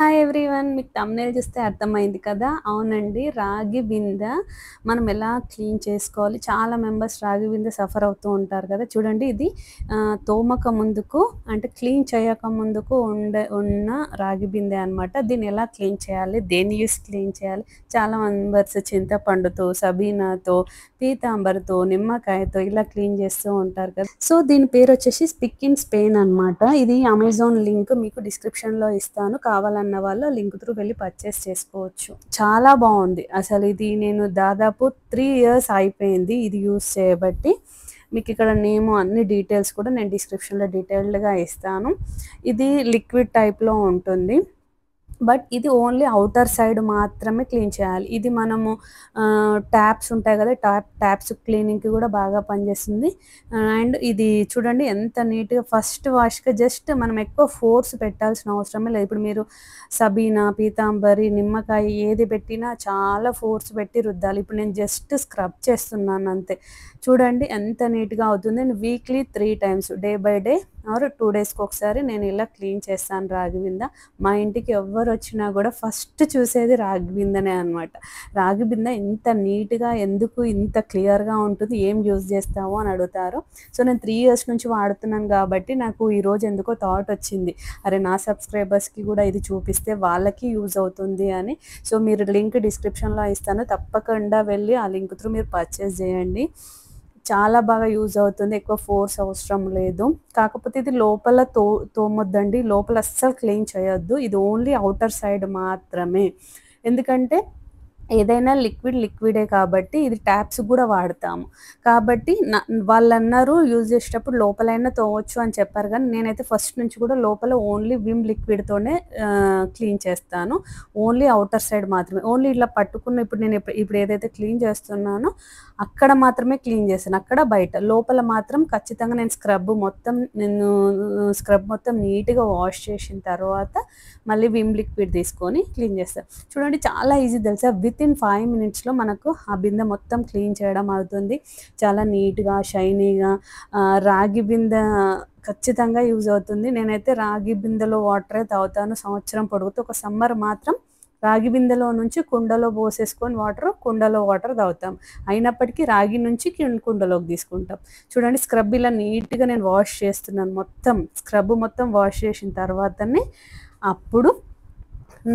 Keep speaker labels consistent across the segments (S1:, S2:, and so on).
S1: Hi everyone, మీకు thumbnail చూస్తే అర్థమైంది కదా! అవునండి. రాగి బిందె మనం ఎలా క్లీన్ చేసుకోవాలి, చాలా మెంబర్స్ రాగి బిందె సఫర్ అవుతూ ఉంటారు కదా! చూడండి, ఇది తోమక ముందుకు అంటే క్లీన్ చేయక ముందుకు ఉన్న రాగి బిందె అనమాట. దీన్ని ఎలా క్లీన్ చేయాలి, దేన్ని యూస్ క్లీన్ చేయాలి, చాలా మెంబర్స్ చింతపండుతో, సబీనాతో, పీతాంబర్‌తో, నిమ్మకాయతో ఇలా క్లీన్ చేస్తూ ఉంటారు కదా! సో దీని పేరు వచ్చేసి స్పిక్ ఇన్ స్పెయిన్ అనమాట. ఇది అమెజాన్ లింక్ మీకు డిస్క్రిప్షన్‌లో ఇస్తాను. కావాలన్న వాళ్ళు లింక్ త్రూ వెళ్ళి పర్చేస్ చేసుకోవచ్చు. చాలా బాగుంది అసలు. ఇది నేను దాదాపు 3 ఇయర్స్ అయిపోయింది ఇది యూస్ చేయబట్టి. మీకు ఇక్కడ నేమ్ అన్ని డీటెయిల్స్ కూడా నేను డిస్క్రిప్షన్‌లో డీటెయిల్డ్‌గా ఇస్తాను. ఇది లిక్విడ్ టైప్‌లో ఉంటుంది. బట్ ఇది ఓన్లీ ఔటర్ సైడ్ మాత్రమే క్లీన్ చేయాలి. ఇది మనము ట్యాప్స్ ఉంటాయి కదా, ట్యాప్స్ క్లీనింగ్‌కి కూడా బాగా పనిచేస్తుంది. అండ్ ఇది చూడండి ఎంత నీట్‌గా ఫస్ట్ వాష్‌కి జస్ట్ మనం ఎక్కువ ఫోర్స్ పెట్టాల్సిన అవసరమే లేదు. ఇప్పుడు మీరు సబీనా, పీతాంబరి, నిమ్మకాయ ఏది పెట్టినా చాలా ఫోర్స్ పెట్టి రుద్దాలి. ఇప్పుడు నేను జస్ట్ స్క్రబ్ చేస్తున్నాను అంతే. చూడండి ఎంత నీట్‌గా అవుతుంది. And weekly 3 times day by day or 2 డేస్‌కి ఒకసారి నేను ఇలా క్లీన్ చేస్తాను రాగి బిందె. మా ఇంటికి ఎవ్వరు వచ్చినా కూడా ఫస్ట్ చూసేది రాగి బిందెనే అనమాట. రాగి బిందె ఇంత నీట్‌గా ఎందుకు ఇంత క్లియర్‌గా ఉంటుంది, ఏం యూజ్ చేస్తావు అని అడుగుతారు. సో నేను 3 ఇయర్స్ నుంచి వాడుతున్నాను కాబట్టి నాకు ఈరోజు ఎందుకో థాట్ వచ్చింది, అరే నా సబ్స్క్రైబర్స్కి కూడా ఇది చూపిస్తే వాళ్ళకి యూజ్ అవుతుంది అని. సో మీరు లింక్ డిస్క్రిప్షన్లో ఇస్తాను, తప్పకుండా వెళ్ళి ఆ లింక్ త్రూ మీరు పర్చేస్ చేయండి. చాలా బాగా యూజ్ అవుతుంది. ఎక్కువ ఫోర్స్ అవసరం లేదు. కాకపోతే ఇది లోపల తోమొద్దండి, లోపల అస్సలు క్లీన్ చేయొద్దు. ఇది ఓన్లీ ఔటర్ సైడ్ మాత్రమే. ఎందుకంటే ఏదైనా లిక్విడే కాబట్టి ఇది ట్యాప్స్ కూడా వాడతాము. కాబట్టి వాళ్ళన్నారు యూజ్ చేసేటప్పుడు లోపలైనా తోమొచ్చు అని చెప్పారు, కానీ నేనైతే ఫస్ట్ నుంచి కూడా లోపల ఓన్లీ విమ్ లిక్విడ్‌తోనే క్లీన్ చేస్తాను. ఓన్లీ ఔటర్ సైడ్ మాత్రమే. ఓన్లీ ఇలా పట్టుకున్న ఇప్పుడు ఏదైతే క్లీన్ చేస్తున్నానో అక్కడ మాత్రమే క్లీన్ చేశాను. అక్కడ బయట. లోపల మాత్రం ఖచ్చితంగా నేను స్క్రబ్ మొత్తం నీట్‌గా వాష్ చేసిన తర్వాత మళ్ళీ విమ్ లిక్విడ్ తీసుకొని క్లీన్ చేస్తాను. చూడండి చాలా ఈజీ తెలుసా! వితిన్ 5 మినిట్స్‌లో మనకు ఆ బిందె మొత్తం క్లీన్ చేయడం అవుతుంది. చాలా నీట్‌గా, షైనీగా. రాగి బిందె ఖచ్చితంగా యూజ్ అవుతుంది. నేనైతే రాగి బిందెలో వాటరే తాగుతాను సంవత్సరం పొడుగుతూ. ఒక సమ్మర్ మాత్రం రాగి బిందెలో నుంచి కుండలో పోసేసుకొని కుండలో వాటర్ తాగుతాం. అయినప్పటికీ రాగి నుంచి కుండలోకి తీసుకుంటాం. చూడండి స్క్రబ్ ఇలా నీట్‌గా నేను వాష్ చేస్తున్నాను. స్క్రబ్ మొత్తం వాష్ చేసిన తర్వాతనే అప్పుడు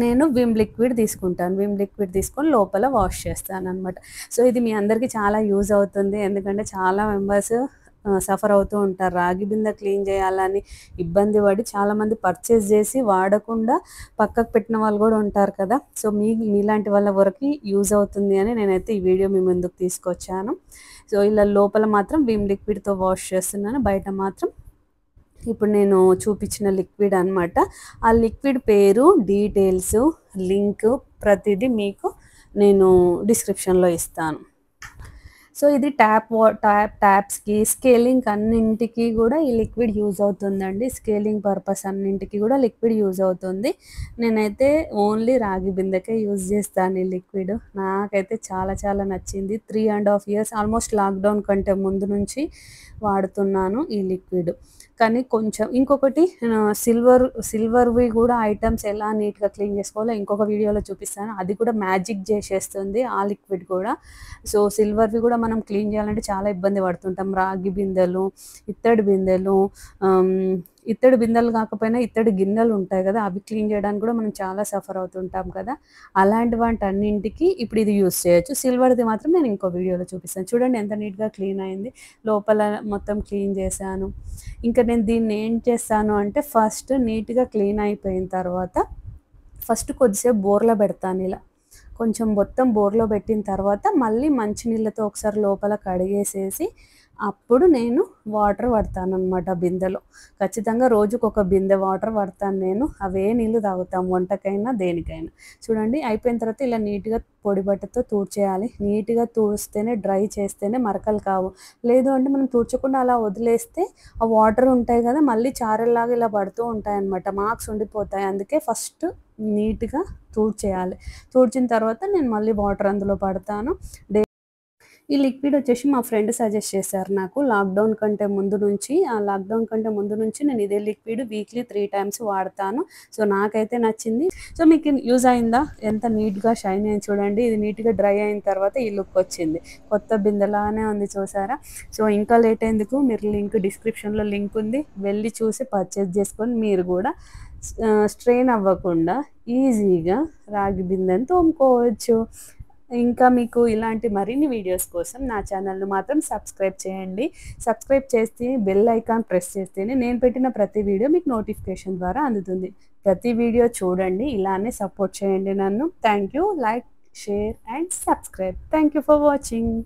S1: నేను విమ్ లిక్విడ్ తీసుకుంటాను. విమ్ లిక్విడ్ తీసుకొని లోపల వాష్ చేస్తాననమాట. సో ఇది మీ అందరికీ చాలా యూజ్ అవుతుంది. ఎందుకంటే చాలా మెంబర్స్ సఫర్ అవుతూ ఉంటారు. రాగి బిందె క్లీన్ చేయాలని ఇబ్బంది పడి చాలామంది పర్చేస్ చేసి వాడకుండా పక్కకు పెట్టిన వాళ్ళు కూడా ఉంటారు కదా! సో మీలాంటి వాళ్ళ వరకు యూజ్ అవుతుంది అని నేనైతే ఈ వీడియో మీ ముందుకు తీసుకొచ్చాను. సో ఇలా లోపల మాత్రం విమ్ లిక్విడ్‌తో వాష్ చేస్తున్నాను. బయట మాత్రం ఇప్పుడు నేను చూపించిన లిక్విడ్ అనమాట. ఆ లిక్విడ్ పేరు, డీటెయిల్స్, లింక్ ప్రతిదీ మీకు నేను డిస్క్రిప్షన్‌లో ఇస్తాను. సో ఇది ట్యాప్స్‌కి, స్కేలింగ్ అన్నింటికి కూడా ఈ లిక్విడ్ యూజ్ అవుతుందండి. స్కేలింగ్ పర్పస్ అన్నింటికి కూడా లిక్విడ్ యూజ్ అవుతుంది. నేనైతే ఓన్లీ రాగి బిందెకే యూజ్ చేస్తాను ఈ లిక్విడ్. నాకైతే చాలా చాలా నచ్చింది. 3½ ఇయర్స్ ఆల్మోస్ట్ లాక్‌డౌన్ కంటే ముందు నుంచి వాడుతున్నాను ఈ లిక్విడ్. కానీ కొంచెం ఇంకొకటి సిల్వర్‌వి కూడా ఐటమ్స్ ఎలా నీట్‌గా క్లీన్ చేసుకోవాలో ఇంకొక వీడియోలో చూపిస్తాను. అది కూడా మ్యాజిక్ చేసేస్తుంది ఆ లిక్విడ్ కూడా. సో సిల్వర్‌వి కూడా మనం క్లీన్ చేయాలంటే చాలా ఇబ్బంది పడుతుంటాం. రాగి బిందెలు, ఇత్తడి బిందెలు కాకపోయినా ఇత్తడి గిన్నెలు ఉంటాయి కదా, అవి క్లీన్ చేయడానికి కూడా మనం చాలా సఫర్ అవుతుంటాం కదా. అలాంటి వాటన్నింటికి ఇప్పుడు ఇది యూజ్ చేయొచ్చు. సిల్వర్‌ది మాత్రం నేను ఇంకో వీడియోలో చూపిస్తాను. చూడండి ఎంత నీట్‌గా క్లీన్ అయింది. లోపల మొత్తం క్లీన్ చేశాను. ఇంకా నేను దీన్ని ఏం చేస్తాను అంటే ఫస్ట్ నీట్‌గా క్లీన్ అయిపోయిన తర్వాత ఫస్ట్ కొద్దిసేపు బోర్లో పెడతాను ఇలా. కొంచెం మొత్తం బోర్లో పెట్టిన తర్వాత మళ్ళీ మంచినీళ్ళతో ఒకసారి లోపల కడిగేసేసి అప్పుడు నేను వాటర్ పడతాననమాట బిందెలో. ఖచ్చితంగా రోజుకొక బిందె వాటర్ పడతాను నేను. అవే నీళ్ళు తాగుతాం వంటకైనా దేనికైనా. చూడండి అయిపోయిన తర్వాత ఇలా నీట్‌గా పొడి బట్టతో తుడిచేయాలి. నీట్‌గా తుడిస్తేనే, డ్రై చేస్తేనే మరకలు కావు. లేదు అంటే మనం తుడచకుండా అలా వదిలేస్తే ఆ వాటర్ ఉంటాయి కదా, మళ్ళీ చారల్లాగా ఇలా పడుతూ ఉంటాయన్నమాట. మార్క్స్ ఉండిపోతాయి. అందుకే ఫస్ట్ నీట్‌గా తుడిచేయాలి. తుడిచిన తర్వాత నేను మళ్ళీ వాటర్ అందులో పడతాను. ఈ లిక్విడ్ వచ్చేసి మా ఫ్రెండ్ సజెస్ట్ చేశారు నాకు. లాక్‌డౌన్ కంటే ముందు నుంచి నేను ఇదే లిక్విడ్ వీక్లీ 3 టైమ్స్ వాడతాను. సో, నాకైతే నచ్చింది. సో, మీకు యూజ్ అయిందా? ఎంత నీట్‌గా షైనీ అయింది చూడండి. ఇది నీట్‌గా డ్రై అయిన తర్వాత ఈ లుక్ వచ్చింది. కొత్త బిందెలానే ఉంది చూసారా? సో, ఇంకా లేట్ ఎందుకు, మీరు డిస్క్రిప్షన్‌లో లింక్ ఉంది. వెళ్ళి చూసి పర్చేజ్ చేసుకొని మీరు కూడా స్ట్రెయిన్ అవ్వకుండా ఈజీగా రాగి బిందెని తోముకోవచ్చు. ఇంకా మీకు ఇలాంటి మరిన్ని వీడియోస్ కోసం నా ఛానల్‌ను మాత్రం సబ్స్క్రైబ్ చేయండి. సబ్స్క్రైబ్ చేసి బెల్ ఐకాన్ ప్రెస్ చేస్తేనే నేను పెట్టిన ప్రతి వీడియో మీకు నోటిఫికేషన్ ద్వారా అందుతుంది. ప్రతి వీడియో చూడండి. ఇలానే సపోర్ట్ చేయండి నన్ను. Thank you. Like, share and subscribe. Thank you for watching.